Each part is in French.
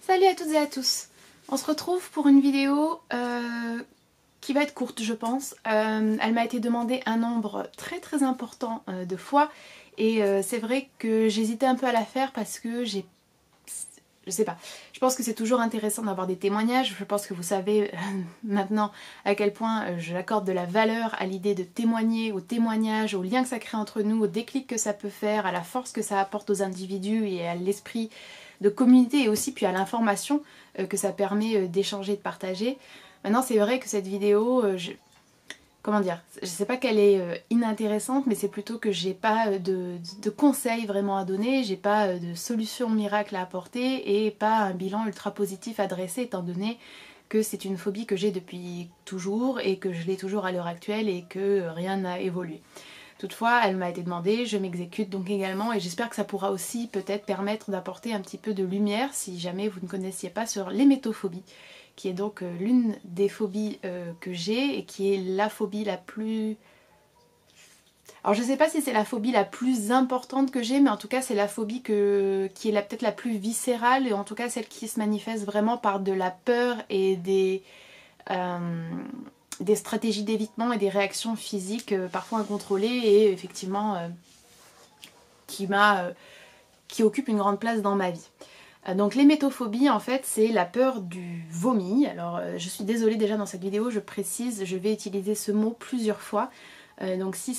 Salut à toutes et à tous. On se retrouve pour une vidéo qui va être courte, je pense. Elle m'a été demandée un nombre très important de fois et c'est vrai que j'hésitais un peu à la faire parce que je sais pas, je pense que c'est toujours intéressant d'avoir des témoignages. Je pense que vous savez maintenant à quel point j'accorde de la valeur à l'idée de témoigner, au témoignage, au lien que ça crée entre nous, au déclic que ça peut faire, à la force que ça apporte aux individus et à l'esprit de communauté et aussi puis à l'information que ça permet d'échanger, de partager. Maintenant c'est vrai que cette vidéo, comment dire, je sais pas qu'elle est inintéressante, mais c'est plutôt que j'ai pas de conseils vraiment à donner, j'ai pas de solution miracle à apporter et pas un bilan ultra positif à dresser étant donné que c'est une phobie que j'ai depuis toujours et que je l'ai toujours à l'heure actuelle et que rien n'a évolué. Toutefois, elle m'a été demandée, je m'exécute donc également et j'espère que ça pourra aussi peut-être permettre d'apporter un petit peu de lumière si jamais vous ne connaissiez pas sur l'hémétophobie, qui est donc l'une des phobies que j'ai et qui est la phobie la plus... Alors je sais pas si c'est la phobie la plus importante que j'ai, mais en tout cas c'est la phobie qui est peut-être la plus viscérale et en tout cas celle qui se manifeste vraiment par de la peur et des stratégies d'évitement et des réactions physiques parfois incontrôlées et effectivement qui occupe une grande place dans ma vie. Donc l'hémétophobie en fait c'est la peur du vomi. Alors je suis désolée déjà dans cette vidéo, je précise, je vais utiliser ce mot plusieurs fois. Donc si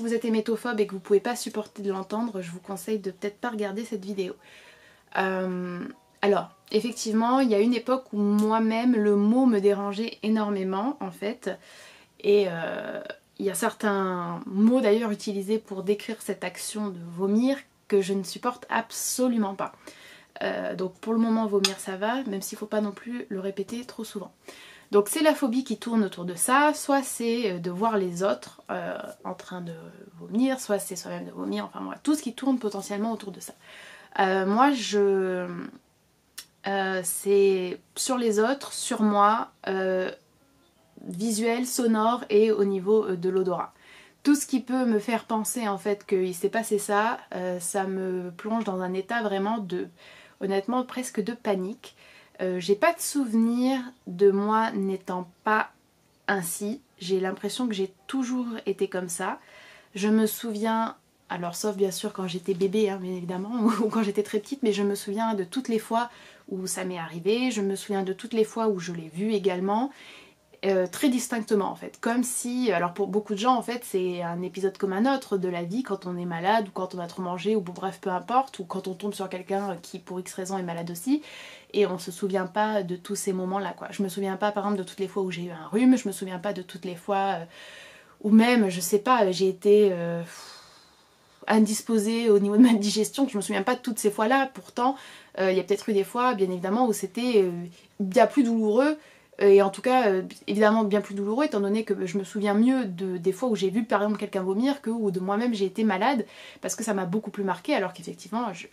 vous êtes hémétophobe et que vous ne pouvez pas supporter de l'entendre, je vous conseille de peut-être pas regarder cette vidéo. Alors, effectivement, il y a une époque où moi-même le mot me dérangeait énormément en fait. Et il y a certains mots d'ailleurs utilisés pour décrire cette action de vomir que je ne supporte absolument pas. Donc pour le moment vomir ça va, même s'il ne faut pas non plus le répéter trop souvent. Donc c'est la phobie qui tourne autour de ça, soit c'est de voir les autres en train de vomir, soit c'est soi-même de vomir, enfin voilà, tout ce qui tourne potentiellement autour de ça. Moi c'est sur les autres, sur moi, visuel, sonore et au niveau de l'odorat. Tout ce qui peut me faire penser en fait qu'il s'est passé ça, ça me plonge dans un état vraiment de, honnêtement presque de panique. J'ai pas de souvenir de moi n'étant pas ainsi, j'ai l'impression que j'ai toujours été comme ça. Je me souviens, alors sauf bien sûr quand j'étais bébé hein, bien évidemment, ou quand j'étais très petite, mais je me souviens de toutes les fois où ça m'est arrivé, je me souviens de toutes les fois où je l'ai vu également, très distinctement en fait, comme si, alors pour beaucoup de gens en fait c'est un épisode comme un autre de la vie quand on est malade ou quand on a trop mangé ou bref peu importe, ou quand on tombe sur quelqu'un qui pour X raison est malade aussi et on se souvient pas de tous ces moments là quoi. Je me souviens pas par exemple de toutes les fois où j'ai eu un rhume, je me souviens pas de toutes les fois où même je sais pas j'ai été indisposée au niveau de ma digestion, que je me souviens pas de toutes ces fois là, pourtant il y a peut-être eu des fois bien évidemment où c'était bien plus douloureux. Et en tout cas, évidemment bien plus douloureux étant donné que je me souviens mieux des fois où j'ai vu par exemple quelqu'un vomir que où de moi-même j'ai été malade parce que ça m'a beaucoup plus marqué alors qu'effectivement je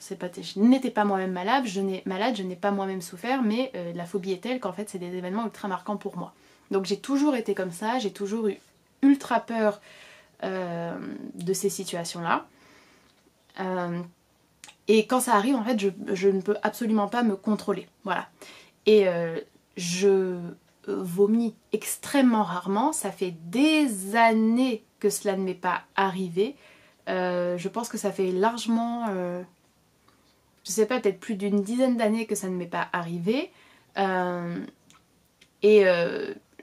n'étais pas moi-même malade, je n'ai pas moi-même souffert mais la phobie est telle qu'en fait c'est des événements ultra marquants pour moi. Donc j'ai toujours été comme ça, j'ai toujours eu ultra peur de ces situations-là. Et quand ça arrive en fait je ne peux absolument pas me contrôler. Voilà. Et je vomis extrêmement rarement, ça fait des années que cela ne m'est pas arrivé. Je pense que ça fait largement, je sais pas, peut-être plus d'une dizaine d'années que ça ne m'est pas arrivé.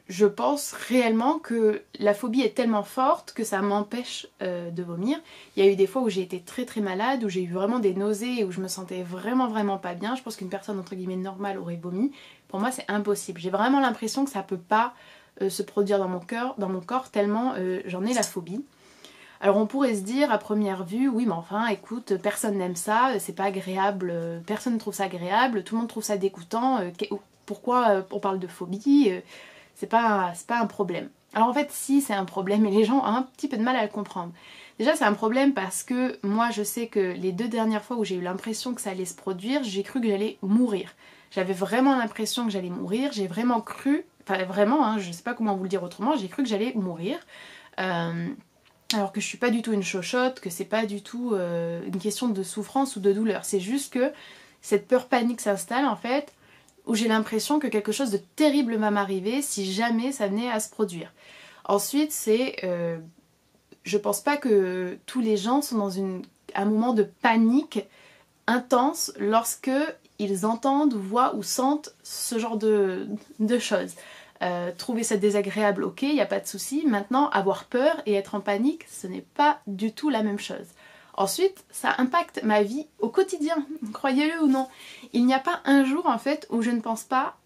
Je pense réellement que la phobie est tellement forte que ça m'empêche de vomir. Il y a eu des fois où j'ai été très malade, où j'ai eu vraiment des nausées, où je me sentais vraiment pas bien. Je pense qu'une personne entre guillemets normale aurait vomi. Pour moi c'est impossible. J'ai vraiment l'impression que ça peut pas se produire dans mon corps tellement j'en ai la phobie. Alors on pourrait se dire à première vue, oui mais enfin écoute, personne n'aime ça, c'est pas agréable, personne ne trouve ça agréable, tout le monde trouve ça dégoûtant, pourquoi on parle de phobie c'est pas un problème. Alors en fait si c'est un problème et les gens ont un petit peu de mal à le comprendre. Déjà c'est un problème parce que moi je sais que les 2 dernières fois où j'ai eu l'impression que ça allait se produire, j'ai cru que j'allais mourir. J'avais vraiment l'impression que j'allais mourir, j'ai vraiment cru, enfin vraiment, hein, je sais pas comment vous le dire autrement, j'ai cru que j'allais mourir. Alors que je suis pas du tout une chochotte, que c'est pas du tout une question de souffrance ou de douleur, c'est juste que cette peur panique s'installe en fait, où j'ai l'impression que quelque chose de terrible va m'arriver si jamais ça venait à se produire. Ensuite, je pense pas que tous les gens sont dans un moment de panique intense lorsque ils entendent, voient ou sentent ce genre de choses. Trouver ça désagréable, ok, il n'y a pas de souci. Maintenant, avoir peur et être en panique, ce n'est pas du tout la même chose. Ensuite, ça impacte ma vie au quotidien, croyez-le ou non. Il n'y a pas un jour en fait où je ne pense pas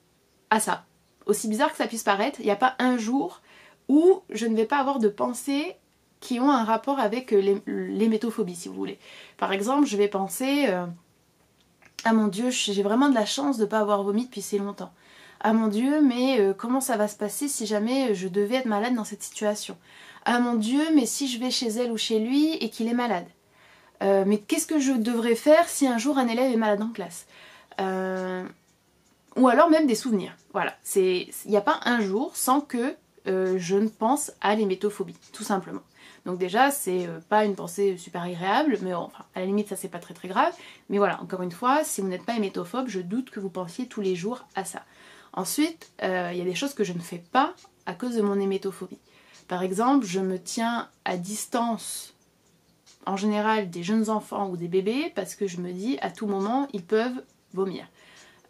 à ça. Aussi bizarre que ça puisse paraître, il n'y a pas un jour où je ne vais pas avoir de pensées qui ont un rapport avec l'hémétophobie, si vous voulez. Par exemple, je vais penser ah mon Dieu, j'ai vraiment de la chance de ne pas avoir vomi depuis si longtemps. Ah mon Dieu, mais comment ça va se passer si jamais je devais être malade dans cette situation? Ah mon Dieu, mais si je vais chez elle ou chez lui et qu'il est malade? Mais qu'est-ce que je devrais faire si un jour un élève est malade en classe? Ou alors même des souvenirs. Voilà, il n'y a pas un jour sans que je ne pense à l'hémétophobie, tout simplement. Donc déjà, c'est pas une pensée super agréable, mais enfin, à la limite, ça c'est pas très grave. Mais voilà, encore une fois, si vous n'êtes pas hémétophobe, je doute que vous pensiez tous les jours à ça. Ensuite, il y a des choses que je ne fais pas à cause de mon hémétophobie. Par exemple, je me tiens à distance, en général, des jeunes enfants ou des bébés, parce que je me dis, à tout moment, ils peuvent vomir.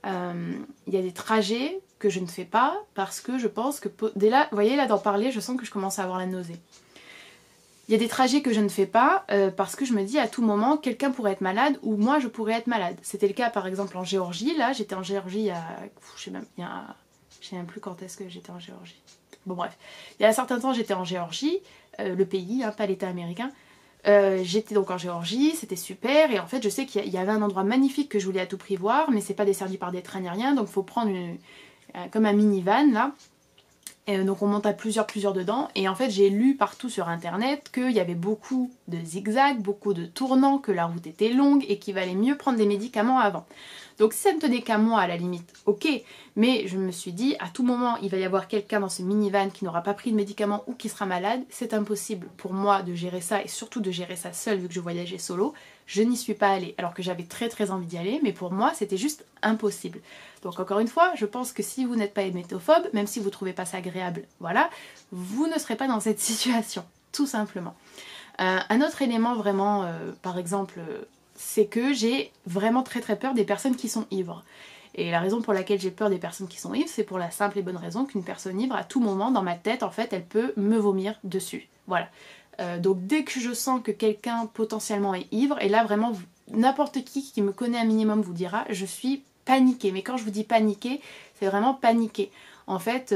Il y a des trajets que je ne fais pas, parce que je pense que... Dès là, vous voyez, là, d'en parler, je sens que je commence à avoir la nausée. Il y a des trajets que je ne fais pas parce que je me dis à tout moment quelqu'un pourrait être malade ou moi je pourrais être malade. C'était le cas par exemple en Géorgie. Là j'étais en Géorgie il y a... Je sais même plus quand est-ce que j'étais en Géorgie. Bon bref, il y a un certain temps j'étais en Géorgie, le pays, hein, pas l'État américain. J'étais donc en Géorgie, c'était super et en fait je sais qu'il y avait un endroit magnifique que je voulais à tout prix voir mais c'est pas desservi par des trains ni rien donc il faut prendre comme un minivan là. Donc on monte à plusieurs dedans et en fait j'ai lu partout sur internet qu'il y avait beaucoup de zigzags, beaucoup de tournants, que la route était longue et qu'il valait mieux prendre des médicaments avant. Donc si ça ne tenait qu'à moi à la limite, ok, mais je me suis dit à tout moment il va y avoir quelqu'un dans ce minivan qui n'aura pas pris de médicaments ou qui sera malade, c'est impossible pour moi de gérer ça et surtout de gérer ça seule vu que je voyageais solo. Je n'y suis pas allée alors que j'avais très envie d'y aller mais pour moi c'était juste impossible. Donc encore une fois, je pense que si vous n'êtes pas hémétophobe, même si vous ne trouvez pas ça agréable, voilà, vous ne serez pas dans cette situation, tout simplement. Un autre élément vraiment, par exemple, c'est que j'ai vraiment très peur des personnes qui sont ivres. Et la raison pour laquelle j'ai peur des personnes qui sont ivres, c'est pour la simple et bonne raison qu'une personne ivre, à tout moment, dans ma tête, en fait, elle peut me vomir dessus. Voilà. Donc dès que je sens que quelqu'un potentiellement est ivre, et là vraiment, n'importe qui me connaît un minimum vous dira, je suis paniquée. Mais quand je vous dis paniquer, c'est vraiment paniquer. En fait,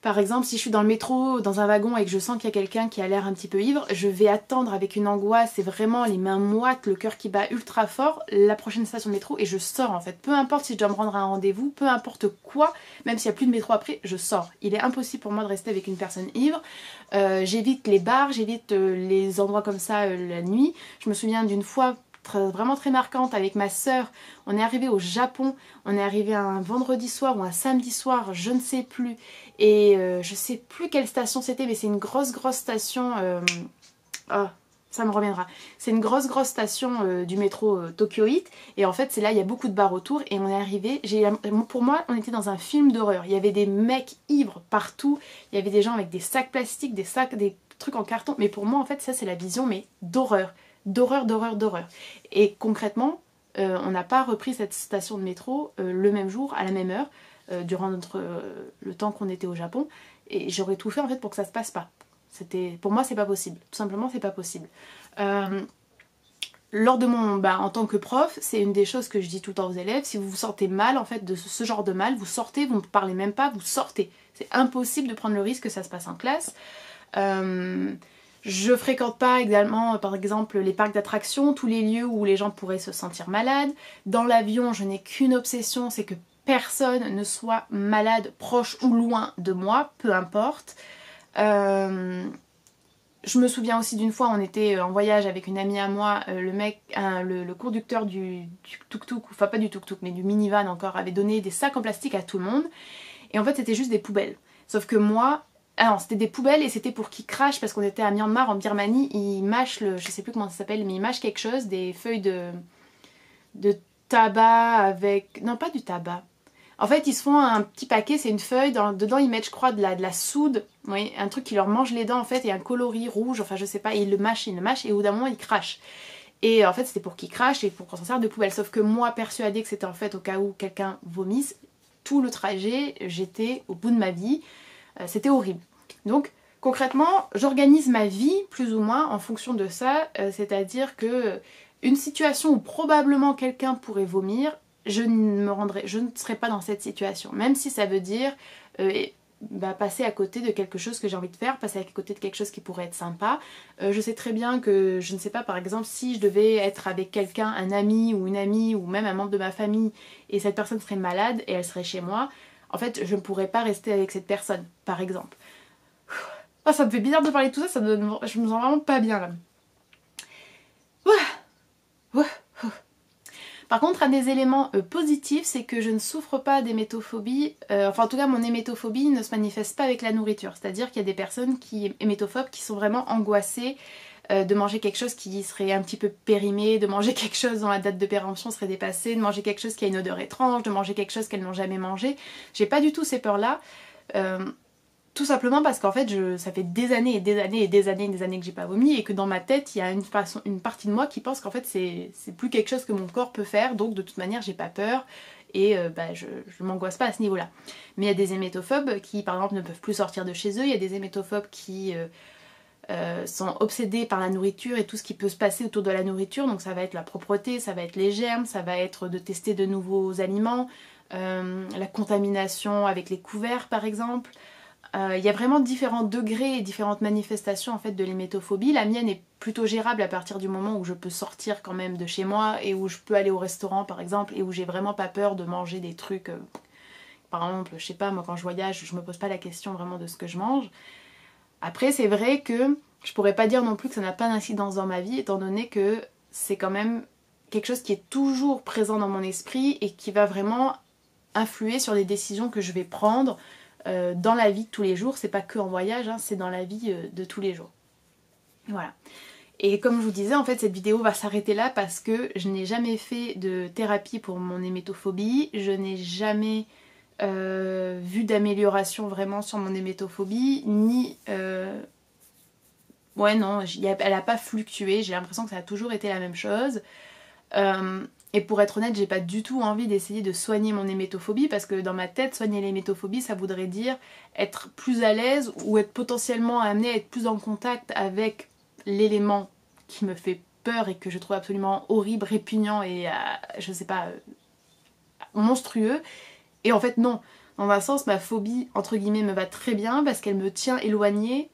par exemple, si je suis dans le métro, dans un wagon et que je sens qu'il y a quelqu'un qui a l'air un petit peu ivre, je vais attendre avec une angoisse, c'est vraiment les mains moites, le cœur qui bat ultra fort, la prochaine station de métro et je sors en fait. Peu importe si je dois me rendre à un rendez-vous, peu importe quoi, même s'il n'y a plus de métro après, je sors. Il est impossible pour moi de rester avec une personne ivre. J'évite les bars, j'évite les endroits comme ça la nuit. Je me souviens d'une fois vraiment très marquante avec ma sœur. On est arrivé au Japon, on est arrivé un vendredi soir ou un samedi soir, je ne sais plus. Et je sais plus quelle station c'était, mais c'est une grosse station. Oh, ça me reviendra. C'est une grosse station du métro Tokyo Heat. Et en fait, c'est là, il y a beaucoup de bars autour. Et on est arrivé. Pour moi, on était dans un film d'horreur. Il y avait des mecs ivres partout. Il y avait des gens avec des sacs plastiques, des trucs en carton. Mais pour moi, en fait, ça, c'est la vision, mais d'horreur. D'horreur. Et concrètement, on n'a pas repris cette station de métro le même jour, à la même heure, durant le temps qu'on était au Japon. Et j'aurais tout fait en fait pour que ça se passe pas. Pour moi, c'est pas possible. Tout simplement, c'est pas possible. Lors de en tant que prof, c'est une des choses que je dis tout le temps aux élèves. Si vous vous sentez mal, en fait, de ce genre de mal, vous sortez, vous ne parlez même pas, vous sortez. C'est impossible de prendre le risque que ça se passe en classe. Je fréquente pas également, par exemple, les parcs d'attractions, tous les lieux où les gens pourraient se sentir malades. Dans l'avion, je n'ai qu'une obsession, c'est que personne ne soit malade, proche ou loin de moi, peu importe. Je me souviens aussi d'une fois, on était en voyage avec une amie à moi, le conducteur du tuk-tuk, enfin pas du tuk-tuk, mais du minivan encore, avait donné des sacs en plastique à tout le monde. Et en fait, c'était juste des poubelles. Sauf que moi... Ah non, c'était des poubelles et c'était pour qu'ils crachent parce qu'on était à Myanmar, en Birmanie, ils mâchent je sais plus comment ça s'appelle, mais ils mâchent quelque chose, des feuilles de tabac avec... Non, pas du tabac. En fait, ils se font un petit paquet, c'est une feuille, dedans ils mettent, je crois, de la soude, oui, un truc qui leur mange les dents en fait, et un coloris rouge, enfin je sais pas, et ils le mâchent, et au bout d'un moment ils crachent. Et en fait c'était pour qu'ils crachent et pour qu'on s'en serve de poubelle, sauf que moi, persuadée que c'était en fait au cas où quelqu'un vomisse, tout le trajet, j'étais au bout de ma vie, c'était horrible. Donc concrètement, j'organise ma vie plus ou moins en fonction de ça, c'est-à-dire que une situation où probablement quelqu'un pourrait vomir, je ne serai pas dans cette situation. Même si ça veut dire passer à côté de quelque chose que j'ai envie de faire, passer à côté de quelque chose qui pourrait être sympa. Je sais très bien que, je ne sais pas, par exemple, si je devais être avec quelqu'un, un ami ou une amie, ou même un membre de ma famille, et cette personne serait malade et elle serait chez moi, en fait, je ne pourrais pas rester avec cette personne, par exemple. Oh, ça me fait bizarre de parler de tout ça, je me sens vraiment pas bien là. Par contre, un des éléments positifs, c'est que je ne souffre pas d'hémétophobie. Enfin, en tout cas, mon hémétophobie ne se manifeste pas avec la nourriture. C'est-à-dire qu'il y a des personnes hémétophobes qui sont vraiment angoissées de manger quelque chose qui serait un petit peu périmé, de manger quelque chose dont la date de péremption serait dépassée, de manger quelque chose qui a une odeur étrange, de manger quelque chose qu'elles n'ont jamais mangé. J'ai pas du tout ces peurs-là. Tout simplement parce qu'en fait, ça fait des années et des années et des années et des années que j'ai pas vomi et que dans ma tête, il y a une partie de moi qui pense qu'en fait, c'est plus quelque chose que mon corps peut faire, donc de toute manière, j'ai pas peur et je m'angoisse pas à ce niveau-là. Mais il y a des hémétophobes qui, par exemple, ne peuvent plus sortir de chez eux, il y a des hémétophobes qui sont obsédés par la nourriture et tout ce qui peut se passer autour de la nourriture, donc ça va être la propreté, ça va être les germes, ça va être de tester de nouveaux aliments, la contamination avec les couverts, par exemple. Il y a vraiment différents degrés et différentes manifestations en fait de l'hémétophobie. La mienne est plutôt gérable à partir du moment où je peux sortir quand même de chez moi et où je peux aller au restaurant par exemple et où j'ai vraiment pas peur de manger des trucs. Par exemple, je sais pas, moi quand je voyage, je me pose pas la question vraiment de ce que je mange. Après, c'est vrai que je pourrais pas dire non plus que ça n'a pas d'incidence dans ma vie étant donné que c'est quand même quelque chose qui est toujours présent dans mon esprit et qui va vraiment influer sur les décisions que je vais prendre dans la vie de tous les jours. C'est pas que en voyage, hein, c'est dans la vie de tous les jours. Voilà. Et comme je vous disais, en fait, cette vidéo va s'arrêter là parce que je n'ai jamais fait de thérapie pour mon hémétophobie. Je n'ai jamais vu d'amélioration vraiment sur mon hémétophobie, ni... Ouais, non, elle n'a pas fluctué. J'ai l'impression que ça a toujours été la même chose. Et pour être honnête, j'ai pas du tout envie d'essayer de soigner mon hémétophobie parce que dans ma tête, soigner l'hémétophobie, ça voudrait dire être plus à l'aise ou être potentiellement amené à être plus en contact avec l'élément qui me fait peur et que je trouve absolument horrible, répugnant et, je sais pas, monstrueux. Et en fait, non. Dans un sens, ma phobie, entre guillemets, me va très bien parce qu'elle me tient éloignée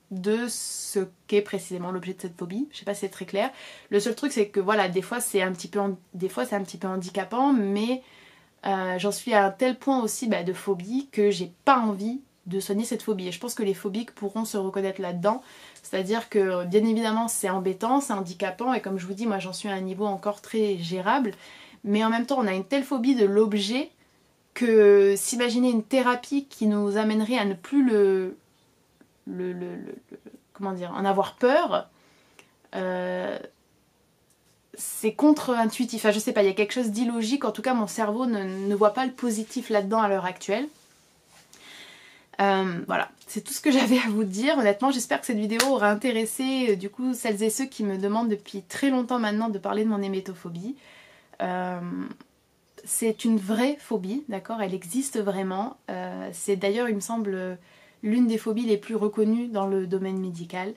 de ce qu'est précisément l'objet de cette phobie. Je sais pas si c'est très clair. Le seul truc c'est que voilà, des fois c'est un petit peu handicapant, mais j'en suis à un tel point aussi de phobie que j'ai pas envie de soigner cette phobie. Et je pense que les phobiques pourront se reconnaître là-dedans. C'est-à-dire que bien évidemment c'est embêtant, c'est handicapant et comme je vous dis, moi j'en suis à un niveau encore très gérable. Mais en même temps on a une telle phobie de l'objet que s'imaginer une thérapie qui nous amènerait à ne plus comment dire, en avoir peur, c'est contre-intuitif. Enfin, je sais pas, il y a quelque chose d'illogique. En tout cas, mon cerveau ne voit pas le positif là-dedans à l'heure actuelle. Voilà, c'est tout ce que j'avais à vous dire. Honnêtement, j'espère que cette vidéo aura intéressé du coup celles et ceux qui me demandent depuis très longtemps maintenant de parler de mon hémétophobie. C'est une vraie phobie, d'accord? Elle existe vraiment. C'est d'ailleurs, il me semble, l'une des phobies les plus reconnues dans le domaine médical.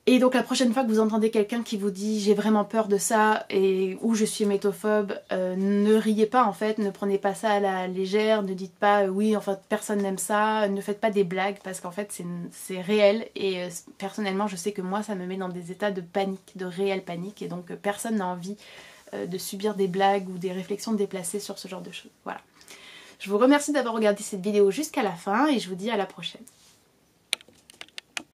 Et donc la prochaine fois que vous entendez quelqu'un qui vous dit j'ai vraiment peur de ça et ou je suis hémétophobe, ne riez pas en fait, ne prenez pas ça à la légère, ne dites pas oui en fait personne n'aime ça, ne faites pas des blagues parce qu'en fait c'est réel et personnellement je sais que moi ça me met dans des états de panique, de réelle panique et donc personne n'a envie de subir des blagues ou des réflexions déplacées sur ce genre de choses. Voilà. Je vous remercie d'avoir regardé cette vidéo jusqu'à la fin et je vous dis à la prochaine.